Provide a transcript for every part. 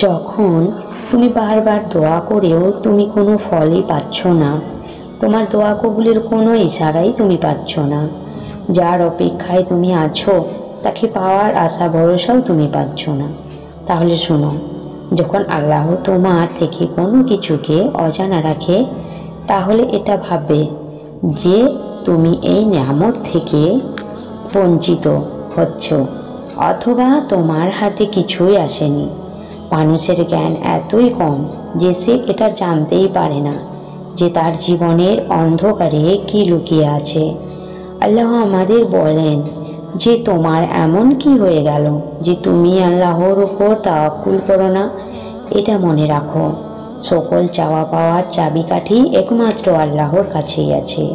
যখন তুমি বারবার দোয়া করেও তুমি কোনো ফলই পাচ্ছ না, তোমার দোয়া কবুলের কোনো ইশারাই তুমি পাচ্ছ না, যার অপেক্ষায় তুমি আছো তাকে পাওয়ার আশা ভরসাও তুমি পাচ্ছ না, তাহলে শোনো, যখন আল্লাহ তোমার থেকে কোনো কিছুকে অজানা রাখে, তাহলে এটা ভাববে যে তুমি এই নিয়ামত থেকে বঞ্চিত হচ্ছ, অথবা তোমার হাতে কিছুই আসেনি। মানুষের জ্ঞান এতই কম যে সে এটা জানতেই পারে না যে তার জীবনের অন্ধকারে কি লুকিয়ে আছে। আল্লাহ আমাদের বলেন যে তোমার এমন কি হয়ে গেল যে তুমি আল্লাহর উপর তাওয়াক্কুল করো না। এটা মনে রাখো, সকল চাওয়া পাওয়ার চাবিকাঠি একমাত্র আল্লাহর কাছেই আছে।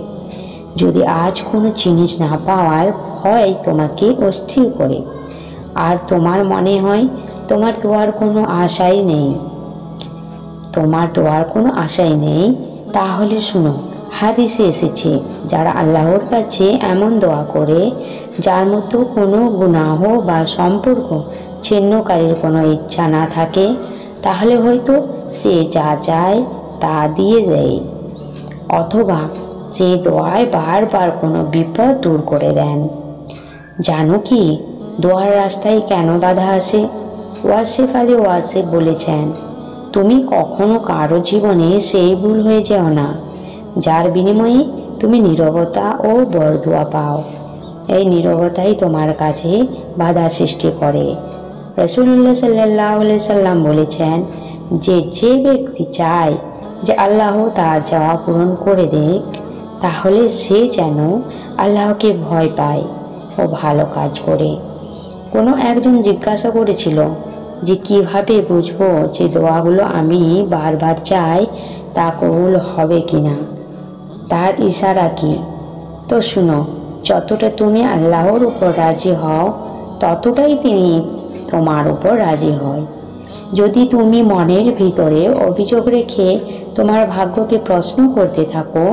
যদি আজ কোনো জিনিস না পাওয়ার ভয় তোমাকে অস্থির করে আর তোমার মনে হয় তোমার দোয়ার কোনো আশাই নেই, তাহলে শুনো, হাদিসে এসেছে যারা আল্লাহর কাছে এমন দোয়া করে যার মতো কোনো গুনাহ বা সম্পর্ক ছিন্নকারীর কোনো ইচ্ছা না থাকে, তাহলে হয়তো সে যা চায় তা দিয়ে দেয়, অথবা সে দোয়ায় বারবার কোনো বিপদ দূর করে দেন। জানো কি দোয়ার রাস্তায় কেন বাধা আসে? ওয়াসিফ আলী ওয়াসিফ বলেছেন, তুমি কখনো কারো জীবনে সেই ভুল হয়ে যেও না যার বিনিময়ে তুমি নীরবতা ও বরদোয়া পাও। এই নীরবতাই তোমার কাছে বাধা সৃষ্টি করে। রাসূলুল্লাহ সাল্লাল্লাহু আলাইহি সাল্লাম বলেছেন যে ব্যক্তি চায় যে আল্লাহ তার চাওয়া পূরণ করে দেখ, তাহলে সে যেন আল্লাহকে ভয় পায় ও ভালো কাজ করে। কোনো একজন জিজ্ঞাসা করেছিল যে কিভাবে বুঝবো যে দোয়াগুলো আমি বারবার চাই তা কবুল হবে কিনা, তার ইশারা কি? তো শুনো, যতটা তুমি আল্লাহর উপর রাজি হও ততটাই তিনি তোমার উপর রাজি হয়। যদি তুমি মনের ভিতরে অভিযোগ রেখে তোমার ভাগ্যকে প্রশ্ন করতে থাকো,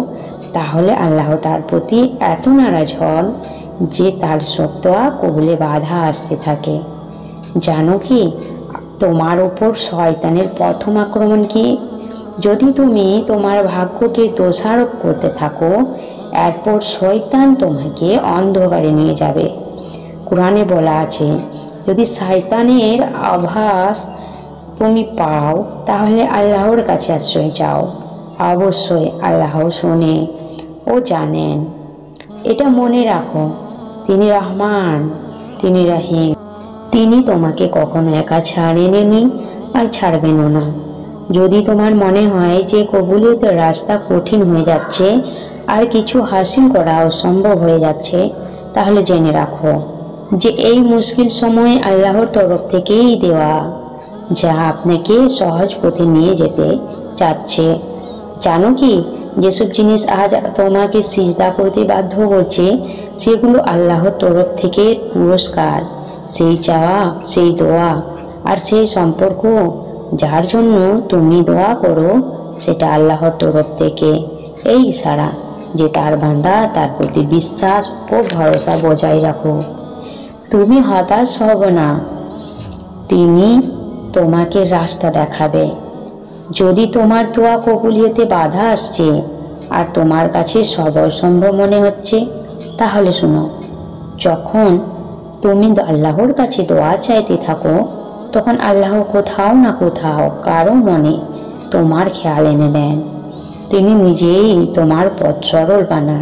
তাহলে আল্লাহ তার প্রতি এত নারাজ হন যে তার সব দোয়া কবুলে বাধা আসতে থাকে। জানো কি তোমার উপর শয়তানের প্রথম আক্রমণ কি? যদি তুমি তোমার ভাগ্যকে দোষারোপ করতে থাকো, এরপর শয়তান তোমাকে অন্ধকারে নিয়ে যাবে। কোরআনে বলা আছে, যদি শয়তানের আভাস তুমি পাও তাহলে আল্লাহর কাছে আশ্রয় চাও, অবশ্যই আল্লাহ শোনে ও জানেন। এটা মনে রাখো, তিনি রহমান, তিনি রহিম, তিনি তোমাকে কখনো একা ছাড়েননি আর ছাড়বেনও না। যদি তোমার মনে হয় যে কবুলিয়তের রাস্তা কঠিন হয়ে যাচ্ছে আর কিছু হাসিল করা অসম্ভব হয়ে যাচ্ছে, তাহলে জেনে রাখো যে এই মুশকিল সময় আল্লাহর তরফ থেকেই দেওয়া, যা আপনাকে সহজ পথে নিয়ে যেতে চাচ্ছে। জানো কি যেসব জিনিস আজ তোমাকে সিজদা করতে বাধ্য করছে, সেগুলো আল্লাহর তরফ থেকে পুরস্কার, সেই চাওয়া, সেই দোয়া আর সেই সম্পর্ক যার জন্য তুমি দোয়া করো, সেটা আল্লাহর তরফ থেকে এই ইশারা যে তার বান্দা তার প্রতি বিশ্বাস ও ভরসা বজায় রাখো। তুমি হতাশ হবে না, তিনি তোমাকে রাস্তা দেখাবে। যদি তোমার দোয়া কবুলিয়তে বাধা আসছে আর তোমার কাছে সব অসম্ভব মনে হচ্ছে, তাহলে শোনো, যখন তুমি আল্লাহর কাছে দোয়া চাইতে থাকো, তখন আল্লাহ কোথাও না কোথাও কারো মনে তোমার খেয়াল এনে দেন। তিনি নিজেই তোমার পথ সরল বানান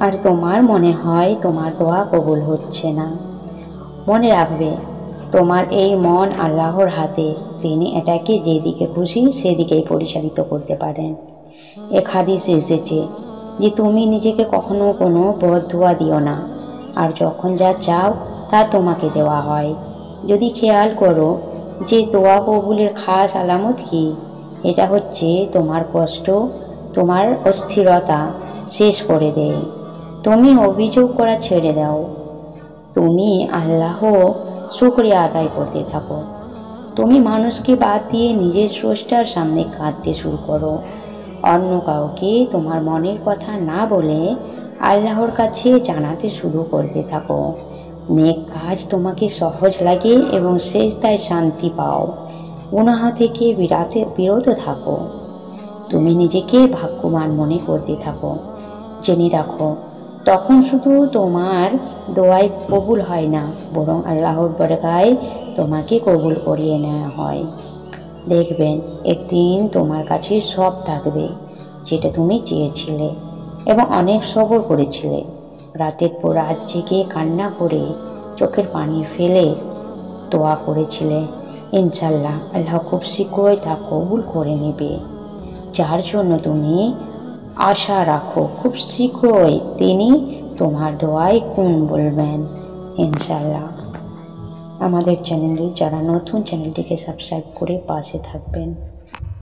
আর তোমার মনে হয় তোমার দোয়া কবুল হচ্ছে না। মনে রাখবে, তোমার এই মন আল্লাহর হাতে, তিনি এটাকে যেদিকে খুশি সেদিকেই পরিচালিত করতে পারেন। এক হাদিসে এসেছে যে তুমি নিজেকে কখনো কোনো বদদোয়া দিও না, আর যখন যা চাও তা তোমাকে দেওয়া হয়। যদি খেয়াল করো যে দোয়া কবুলের খাস আলামত কি, এটা হচ্ছে তোমার কষ্ট, তোমার অস্থিরতা শেষ করে দেয়, তুমি অভিযোগ করা ছেড়ে দাও, তুমি আল্লাহ শুকরিয়া আদায় করতে থাকো, তুমি মানুষকে বাদ দিয়ে নিজের স্রষ্টার সামনে কাঁদতে শুরু করো, অন্য কাউকে তোমার মনের কথা না বলে আল্লাহর কাছে জানাতে শুরু করতে থাকো। নেক কাজ তোমাকে সহজ লাগে এবং সেজদায় শান্তি পাও। গুনাহ থেকে বিরত থাকো। তুমি নিজেকে ভাগ্যবান মনে করতে থাকো। জেনে রাখো, তখন শুধু তোমার দোয়াই কবুল হয় না, বরং আল্লাহর বরকায় তোমাকে কবুল করিয়ে নেওয়া হয়। দেখবেন একদিন তোমার কাছে সব থাকবে যেটা তুমি চেয়েছিলে এবং অনেক সবর করেছিলে। রাতের পর রাত জেগে কান্না করে চোখের পানি ফেলে দোয়া করেছিলে। ইনশাল্লাহ আল্লাহ খুব শীঘ্রই তা কবুল করে নেবে। যার জন্য তুমি আশা রাখো, খুব শীঘ্রই তিনি তোমার দোয়ায় কোন বলবেন ইনশাল্লাহ। আমাদের চ্যানেলে যারা নতুন, চ্যানেলটিকে সাবস্ক্রাইব করে পাশে থাকবেন।